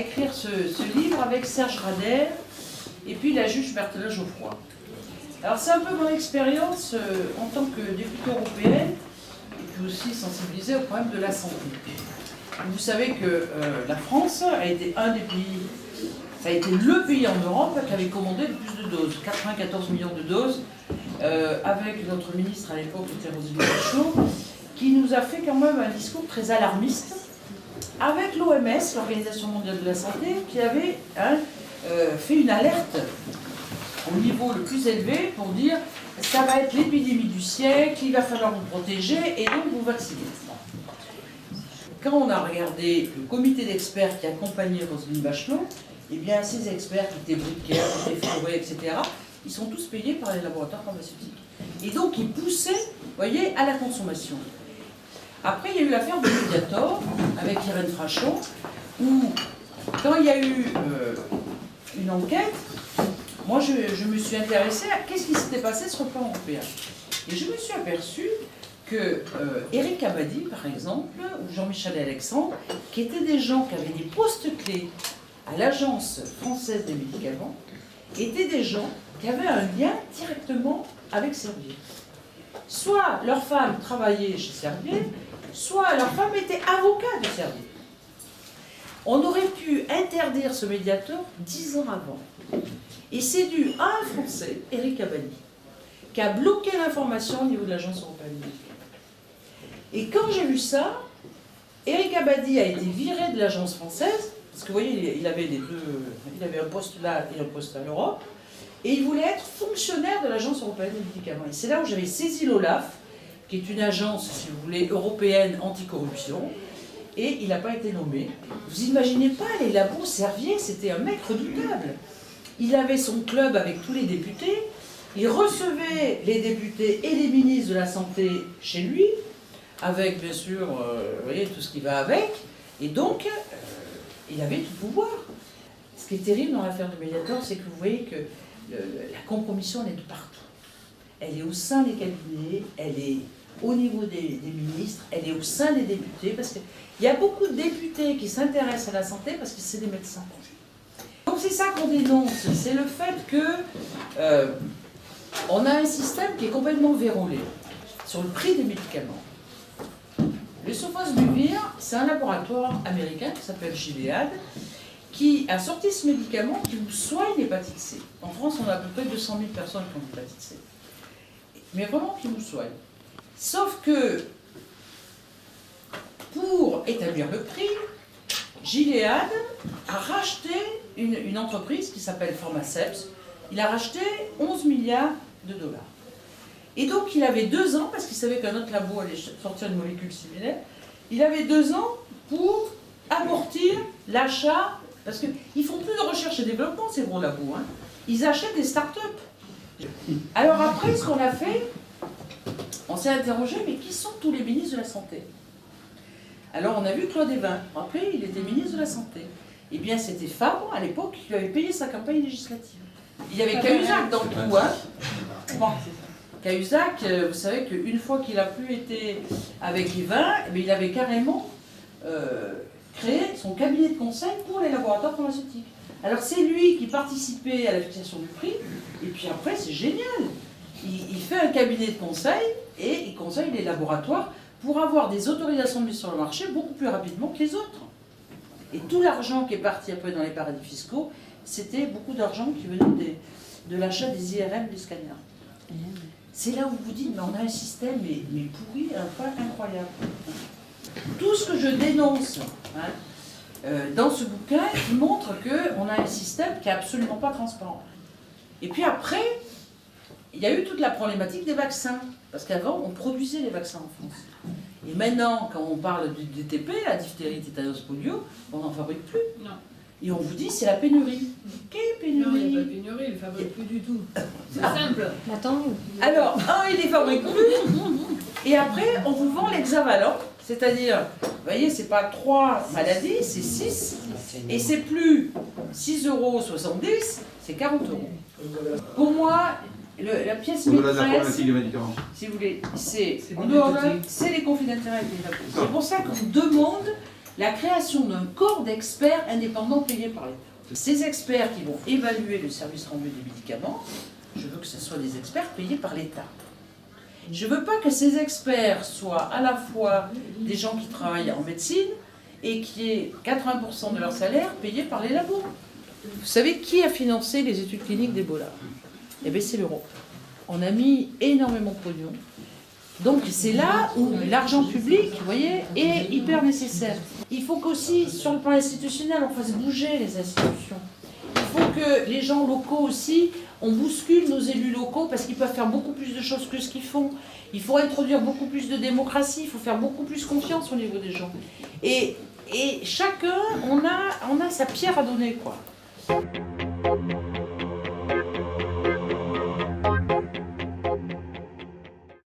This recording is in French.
écrire ce livre avec Serge Rader et puis la juge Berthelin Geoffroy. Alors c'est un peu mon expérience en tant que députée européenne et puis aussi sensibilisée au problème de la santé. Vous savez que la France a été un des pays, ça a été le pays en Europe qui avait commandé le plus de doses, 94 millions de doses, avec notre ministre à l'époque, qui était Roselyne Bachelot, qui nous a fait quand même un discours très alarmiste, avec l'OMS, l'Organisation mondiale de la santé, qui avait fait une alerte au niveau le plus élevé pour dire ça va être l'épidémie du siècle, il va falloir vous protéger et donc vous vacciner. Quand on a regardé le comité d'experts qui accompagnait Roselyne Bachelot, eh bien ces experts qui étaient Bruckner, qui étaient Fouret, etc., ils sont tous payés par les laboratoires pharmaceutiques. Et donc ils poussaient, vous voyez, à la consommation. Après, il y a eu l'affaire de Mediator avec Irène Frachon, où quand il y a eu une enquête, moi je me suis intéressée à qu'est-ce qui s'était passé sur le plan européen. Et je me suis aperçue que Éric Abadie, par exemple, ou Jean-Michel Alexandre, qui étaient des gens qui avaient des postes clés à l'Agence française des médicaments, étaient des gens qui avaient un lien directement avec Servier. Soit leur femme travaillait chez Servier, soit leur femme était avocat de Servier. On aurait pu interdire ce Mediator 10 ans avant. Et c'est dû à un Français, Éric Abadie, qui a bloqué l'information au niveau de l'Agence européenne des médicaments. Et quand j'ai vu ça, Éric Abadie a été viré de l'Agence française, parce que vous voyez, il avait un poste là et un poste à l'Europe, et il voulait être fonctionnaire de l'Agence européenne des médicaments. Et c'est là où j'avais saisi l'OLAF, qui est une agence, si vous voulez, européenne anticorruption, et il n'a pas été nommé. Vous imaginez pas, les labos Servier, c'était un mec redoutable. Il avait son club avec tous les députés, il recevait les députés et les ministres de la Santé chez lui, avec bien sûr, vous voyez, tout ce qui va avec, et donc, il avait tout pouvoir. Ce qui est terrible dans l'affaire de Mediator, c'est que vous voyez que la compromission, elle est de partout. Elle est au sein des cabinets, elle est au niveau des ministres, elle est au sein des députés, parce qu'il y a beaucoup de députés qui s'intéressent à la santé parce que c'est des médecins. Donc c'est ça qu'on dénonce, c'est le fait que on a un système qui est complètement verrouillé sur le prix des médicaments. Le Sofosbuvir, c'est un laboratoire américain qui s'appelle Gilead, qui a sorti ce médicament qui vous soigne l'hépatite C. En France, on a à peu près 200 000 personnes qui ont l'hépatite C. Mais vraiment qui vous soigne. Sauf que, pour établir le prix, Gilead a racheté une entreprise qui s'appelle Pharmaceps. Il a racheté 11 milliards de dollars. Et donc, il avait 2 ans, parce qu'il savait qu'un autre labo allait sortir une molécule similaire, il avait 2 ans pour amortir l'achat, parce qu'ils ne font plus de recherche et développement, ces gros labos, hein. Ils achètent des start-up. Alors après, ce qu'on a fait, on s'est interrogé, mais qui sont tous les ministres de la Santé? Alors on a vu Claude Évin, après il était ministre de la Santé. Eh bien c'était Fabre, à l'époque, qui lui avait payé sa campagne législative. Il y avait Cahuzac dans le coup, hein. Bon. Cahuzac, vous savez qu'une fois qu'il n'a plus été avec Évin, eh il avait carrément créé son cabinet de conseil pour les laboratoires pharmaceutiques. Alors c'est lui qui participait à la fixation du prix, et puis après c'est génial. Il fait un cabinet de conseil et il conseille les laboratoires pour avoir des autorisations de mise sur le marché beaucoup plus rapidement que les autres. Et tout l'argent qui est parti après dans les paradis fiscaux, c'était beaucoup d'argent qui venait de l'achat des IRM, des scanners. C'est là où vous dites, mais on a un système mais pourri, incroyable. Tout ce que je dénonce dans ce bouquin, il montre qu'on a un système qui n'est absolument pas transparent. Et puis après, il y a eu toute la problématique des vaccins. Parce qu'avant, on produisait les vaccins en France. Et maintenant, quand on parle du DTP, la diphtérie, tétanos, polio, on n'en fabrique plus. Non. Et on vous dit, c'est la pénurie. Quelle pénurie? Non, il n'y a pas de pénurie, il ne fabrique plus du tout. C'est simple. Attends. Alors, il ne les fabrique plus. Et après, on vous vend l'hexavalent. C'est-à-dire, vous voyez, c'est pas 3 maladies, c'est 6. Et c'est plus 6,70 €, c'est 40 €. Pour moi, la pièce maîtresse, si vous voulez, c'est les conflits d'intérêts. C'est pour ça qu'on demande la création d'un corps d'experts indépendants payés par l'État. Ces experts qui vont évaluer le service rendu des médicaments, je veux que ce soit des experts payés par l'État. Je ne veux pas que ces experts soient à la fois des gens qui travaillent en médecine et qui aient 80% de leur salaire payé par les labos. Vous savez qui a financé les études cliniques d'Ebola? Eh bien, c'est l'Europe. On a mis énormément de pognon. Donc c'est là où l'argent public, vous voyez, est hyper nécessaire. Il faut qu'aussi, sur le plan institutionnel, on fasse bouger les institutions. Il faut que les gens locaux aussi, on bouscule nos élus locaux parce qu'ils peuvent faire beaucoup plus de choses que ce qu'ils font. Il faut introduire beaucoup plus de démocratie, il faut faire beaucoup plus confiance au niveau des gens. Et chacun, on a sa pierre à donner, quoi.